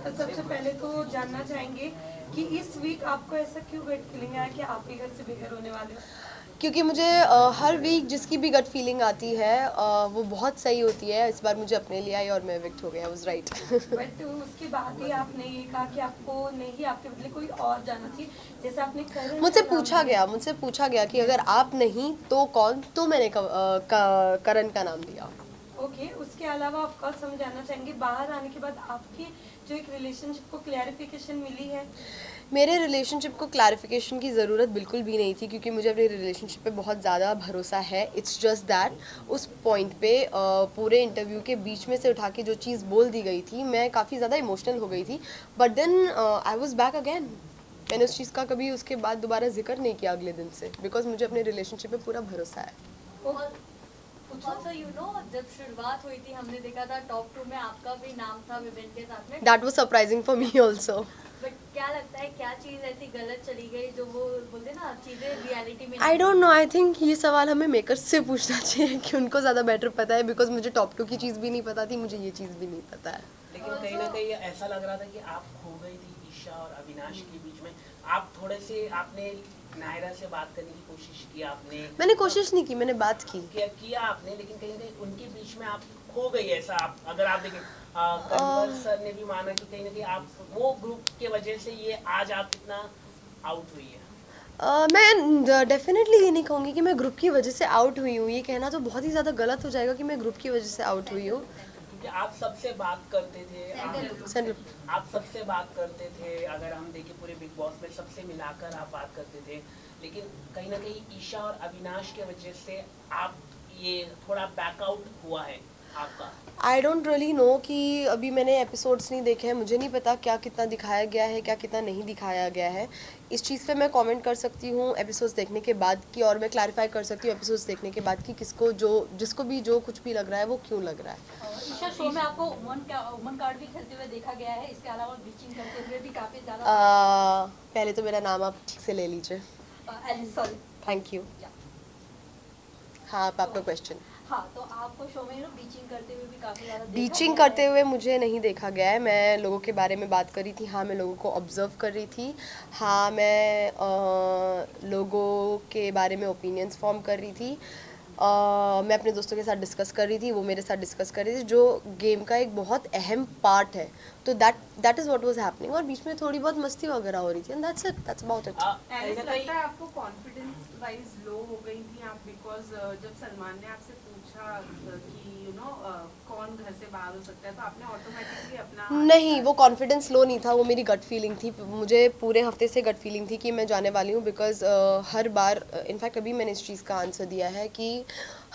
सबसे पहले तो जानना चाहेंगे कि इस वीक आपको ऐसा क्यों गट फीलिंग आया कि आप ही घर से बेघर होने वाले हो? क्योंकि मुझे हर वीक जिसकी भी गट फीलिंग आती है वो बहुत सही होती है। इस बार मुझे अपने लिए आई और मैं एविक्ट हो गया। Was right. बट उसके बाद ही आपने ये कहा कि आपको नहीं, आपके बदले कोई और जाना चाहिए, जैसे आपने करण का नाम लिया। मुझसे पूछा गया कि अगर आप नहीं तो कौन, तो मैंने करण का नाम दिया। ओके, उसके अलावा ऑफ कोर्स हम जानना चाहेंगे बाहर आने के बाद आपकी जो एक रिलेशनशिप को क्लैरिफिकेशन मिली है। मेरे रिलेशनशिप को क्लैरिफिकेशन की ज़रूरत बिल्कुल भी नहीं थी, क्योंकि मुझे अपने रिलेशनशिप पे बहुत ज़्यादा भरोसा है। इट्स जस्ट दैट उस पॉइंट पे पूरे इंटरव्यू के बीच में से उठा के जो चीज़ बोल दी गई थी, मैं काफ़ी ज़्यादा इमोशनल हो गई थी। But then I was back again. मैंने उस चीज़ का कभी उसके बाद दोबारा जिक्र नहीं किया अगले दिन से, बिकॉज मुझे अपने रिलेशनशिप पे पूरा भरोसा है। Also, you know, जब शुरुआत हुई थी हमने देखा था टॉप 2 में आपका भी नाम था विवेन के साथ में। That was surprising for me also. But क्या लगता है क्या चीज़ ऐसी गलत चली गई जो वो बोलते ना चीज़ें रियलिटी में I don't know, I think ये सवाल हमें मेकर्स से पूछना चाहिए कि उनको ज़्यादा बेटर पता है, बिकॉज मुझे टॉप 2 की चीज़ भी नहीं पता थी, मुझे ये चीज़ भी नहीं पता है। लेकिन कहीं ना कहीं ऐसा लग रहा था कि आप खो गई थी ईशा और अविनाश के बीच में। आप थोड़े से आपने नायरा से बात करने की कोशिश की, आपने मैंने कोशिश नहीं की, मैंने बात की। किया आपने, लेकिन कहीं ना कहीं उनके बीच में आप खो गई। ऐसा आप अगर आप देखें कन्वर सर ने भी माना कि कहीं ना कहीं आप वो ग्रुप के वजह से ये आज आप इतना आउट हुई है। मैं डेफिनेटली ये नहीं कहूँगी कि मैं ग्रुप की वजह से आउट हुई हूँ। ये कहना तो बहुत ही ज़्यादा गलत हो जाएगा कि मैं ग्रुप की वजह से आउट हुई हूँ। क्योंकि आप सबसे बात करते थे, आप सबसे बात करते थे। अगर हम देखें पूरे बिग बॉस में सबसे मिलाकर आप बात करते थे, लेकिन कहीं ना कहीं ईशा और अविनाश के वजह से आप ये थोड़ा बैकआउट हुआ है आपका। आई डोंट रियली नो कि अभी मैंने एपिसोड्स नहीं देखे हैं, मुझे नहीं पता क्या कितना दिखाया गया है, क्या कितना नहीं दिखाया गया है। इस चीज़ पे मैं कमेंट कर सकती हूँ एपिसोड्स देखने के बाद की, और मैं क्लैरिफाई कर सकती हूँ एपिसोड्स देखने के बाद कि जिसको भी जो कुछ भी लग रहा है वो क्यों लग रहा है। ईशा शो में आपको वुमन कार्ड भी खेलते हुए देखा गया है, इसके अलावा बीचिंग करते हुए भी काफ़ी ज़्यादा। पहले तो मेरा नाम आप ठीक से ले लीजिए। सॉरी। Thank you. हाँ, आप आपका क्वेश्चन। हाँ, तो आपको शो में बीचिंग करते हुए भी काफ़ी ज़्यादा बीचिंग करते हुए मुझे नहीं देखा गया है। मैं लोगों के बारे में बात कर रही थी। हाँ, मैं लोगों को ऑब्ज़र्व कर रही थी। हाँ, मैं लोगों के बारे में ओपिनियंस फॉर्म कर रही थी। मैं अपने दोस्तों के साथ डिस्कस कर रही थी, वो मेरे साथ डिस्कस कर रही थी, जो गेम का एक बहुत अहम पार्ट है। तो that is what was happening, और बीच में थोड़ी बहुत मस्ती वगैरह हो रही थी, and that's it, that's about it. ऐसा लगता है आपको कॉन्फिडेंस वाइज लो हो गई थी आप, बिकॉज जब सलमान ने आपसे पूछा कि कौन घर से बाहर हो सकता है, तो आपने ऑटोमेटिकली अपना नहीं, वो कॉन्फिडेंस लो नहीं था, वो मेरी गट फीलिंग थी। मुझे पूरे हफ्ते से गट फीलिंग थी कि मैं जाने वाली हूँ, बिकॉज हर बार इनफैक्ट अभी मैंने इस चीज़ का आंसर दिया है कि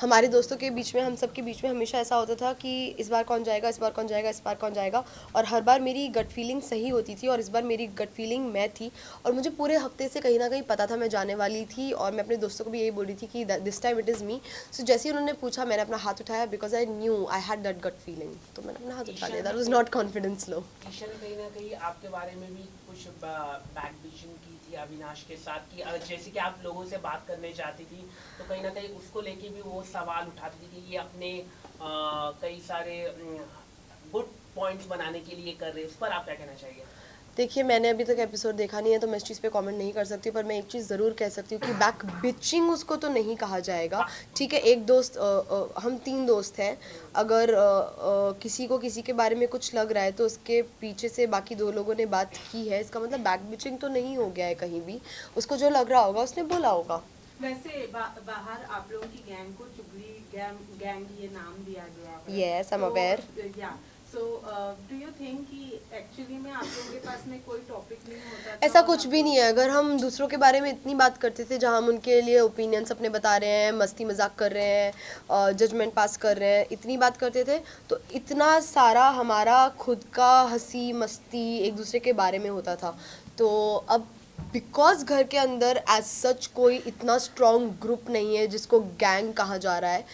हमारे दोस्तों के बीच में, हम सब के बीच में हमेशा ऐसा होता था कि इस बार कौन जाएगा, इस बार कौन जाएगा, इस बार कौन जाएगा, और हर बार मेरी गट फीलिंग सही होती थी, और इस बार मेरी गट फीलिंग मैं थी, और मुझे पूरे हफ्ते से कहीं ना कहीं पता था मैं जाने वाली थी, और मैं अपने दोस्तों को भी यही बोल रही थी कि this time it is me. So जैसे ही उन्होंने पूछा, मैंने अपना हाथ उठाया, because I knew I had that gut feeling, तो मैंने अपना हाथ उठा लिया। That was not confidence low. Isha ने कहीं ना कहीं आपके बारे में भी कुछ बैक बिचिंग की थी अविनाश के साथ, कि जैसे कि आप लोगों से बात करने जाती थी तो कहीं ना कहीं उसको लेके भी वो सवाल उठाती थी कि ये अपने कई सारे गुड पॉइंट्स बनाने के लिए कर रहे हैं। उस पर आप क्या कहना चाहिए? देखिए, मैंने अभी तक एपिसोड देखा नहीं है, तो मैं इस चीज़ पे कमेंट नहीं कर सकती, पर मैं एक चीज़ ज़रूर कह सकती हूँ कि बैक बिचिंग उसको तो नहीं कहा जाएगा। ठीक है, एक दोस्त हम 3 दोस्त हैं, अगर किसी को किसी के बारे में कुछ लग रहा है तो उसके पीछे से बाकी 2 लोगों ने बात की है, इसका मतलब बैक बिचिंग तो नहीं हो गया है कहीं भी। उसको जो लग रहा होगा उसने बोला होगा। वैसे बाहर आप लोगों की गैंग को चुगली गैंग ये नाम दिया गया है। Yes, I'm aware. या सो डू यू थिंक कि एक्चुअली में आप लोगों के पास में कोई टॉपिक नहीं होता था? ऐसा कुछ भी नहीं है। अगर हम दूसरों के बारे में इतनी बात करते थे, जहाँ हम उनके लिए ओपिनियंस अपने बता रहे हैं, मस्ती मजाक कर रहे हैं, जजमेंट पास कर रहे हैं, इतनी बात करते थे, तो इतना सारा हमारा खुद का हंसी मस्ती एक दूसरे के बारे में होता था। तो अब बिकॉज घर के अंदर एज सच कोई इतना स्ट्रॉन्ग ग्रुप नहीं है जिसको गैंग कहा जा रहा है,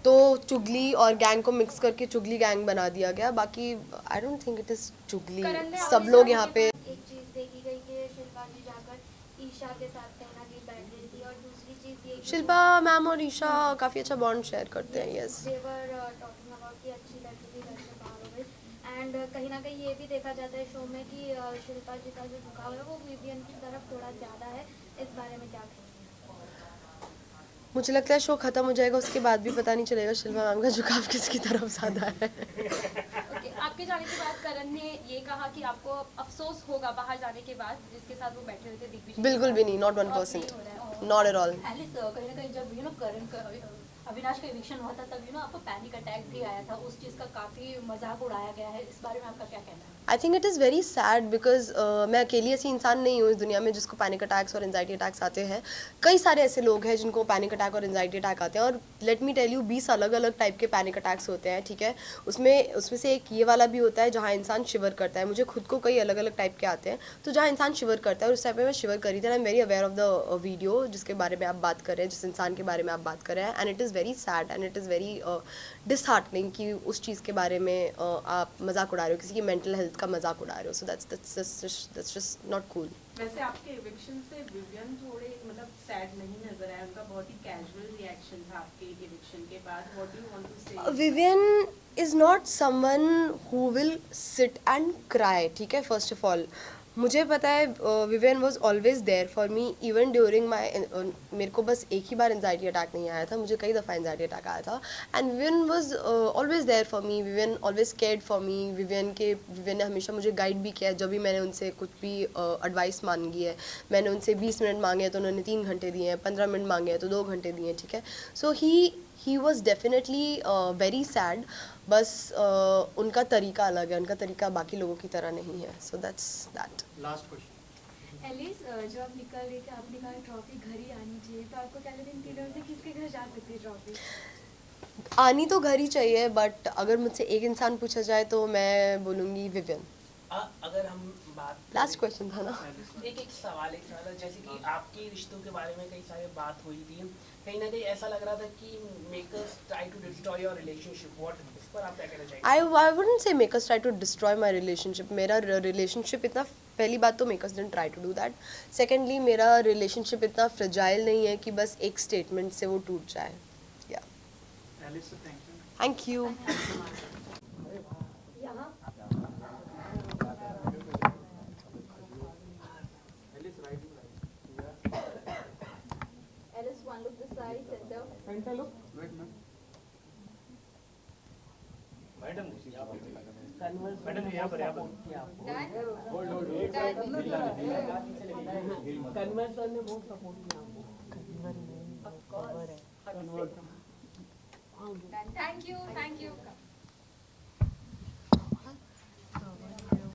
तो चुगली और गैंग को मिक्स करके चुगली गैंग बना दिया गया। बाकी I don't think it is चुगली। सब लोग यहाँ पे एक चीज देखी गई कि शिल्पा जी जाकर ईशा के साथ कहीं ना कहीं बैठ रही थी, और दूसरी चीज ये शिल्पा मैम और ईशा काफ़ी अच्छा बॉन्ड शेयर करते हैं। यस, देवर टॉकिंग अबाउट कि अच्छी लड़की भी घर से बाहर हो गई, एंड कहीं ना कहीं ये भी देखा जाता है शो में कि शिल्पा जी का जो झुकाव है वो विवियन की तरफ थोड़ा ज़्यादा है, इस बारे में क्या कहेंगे? मुझे लगता है शो ख़त्म हो जाएगा उसके बाद भी पता नहीं चलेगा शिल्पा मैम का झुकाव किसकी तरफ ज़्यादा है। ओके, आपके जाने के बाद करण ने ये कहा कि आपको अफसोस होगा बाहर जाने के बाद, जिसके साथ वो बैठे हुए थे दिग्विजय। बिल्कुल भी नहीं, not 1%, not at all. Alice कहीं ना कहीं जब करण का अविनाश का इविक्शन हुआ था तब आपको पैनिक अटैक भी आया था, उस चीज़ का काफ़ी मजाक उड़ाया गया है, इस बारे में आपका क्या कहना है? I think it is very sad because मैं अकेली ऐसी इंसान नहीं हूँ इस दुनिया में जिसको पैनिक अटैक्स और एंजाइटी अटैक्स आते हैं। कई सारे ऐसे लोग हैं जिनको पैनिक अटैक और एंजाइटी अटैक आते हैं, और लेट मी टेल यू 20 अलग अलग टाइप के पैनिक अटैक्स होते हैं, ठीक है। उसमें से एक ये वाला भी होता है जहाँ इंसान शिवर करता है। मुझे खुद को कई अलग अलग टाइप के आते हैं, तो जहाँ इंसान शिवर करता है और उस टाइप में मैं शिवर करी थी। I am very aware of the video जिसके बारे में आप बात कर रहे हैं, जिस इंसान के बारे में आप बात कर रहे हैं, and it is very sad and it is very disheartening कि उस चीज़ के बारे में आप मजाक उड़ा रहे हो, किसी की मेंटल हेल्थ का मजाक उड़ा रहे हो। सो that's just not cool. वैसे आपके इविक्शन से विवियन थोड़े मतलब सैड नहीं नजर आया, उनका बहुत ही कैजुअल रिएक्शन था आपके इविक्शन के बाद। What do you want to say? Vivian is not someone who will sit and cry, ठीक है। फर्स्ट ऑफ ऑल मुझे पता है Vivian was always there for me even during my मेरे को बस एक ही बार एंजाइटी अटैक नहीं आया था, मुझे कई दफ़ा एंजाइटी अटैक आया था, and Vivian was always there for me. Vivian always cared for me. Vivian ने हमेशा मुझे गाइड भी किया है जब भी मैंने उनसे कुछ भी एडवाइस मांगी है। मैंने उनसे 20 मिनट मांगे हैं तो उन्होंने 3 घंटे दिए हैं, 15 मिनट मांगे हैं तो 2 घंटे दिए हैं, ठीक है। So he was definitely very sad, बस उनका तरीका अलग है, उनका तरीका बाकी लोगों की तरह नहीं है। So that's that. Last question. Alice, जब आप निकल रही थी आपने कहा ट्रॉफी घर ही आनी चाहिए, तो आपको क्या लगता है इन तीनों में से किसके घर जा सकती है ट्रॉफी? आनी तो घर ही चाहिए, बट अगर मुझसे एक इंसान पूछा जाए तो मैं बोलूँगी विवियन। अगर हम बात लास्ट क्वेश्चन था ना। एक सवाल जैसे कि आपके रिश्तों के बारे में कई सारी बात हुई थी, कहीं ना कहीं ऐसा लग रहा था कि makers try to destroy your relationship, what इस पर आप क्या कहना चाहेंगे? I wouldn't say makers try to destroy my relationship. मेरा रिलेशनशिप इतना, पहली बात तो makers didn't try to do that. Secondly मेरा रिलेशनशिप इतना फ्रेजाइल नहीं है कि बस एक स्टेटमेंट से वो टूट जाए। या Alice, thank you. Thank you. Alice, one look this side, center. Center look. Madam madam यहाँ पर कन्वर सर ने बहुत सपोर्ट किया। Thank you.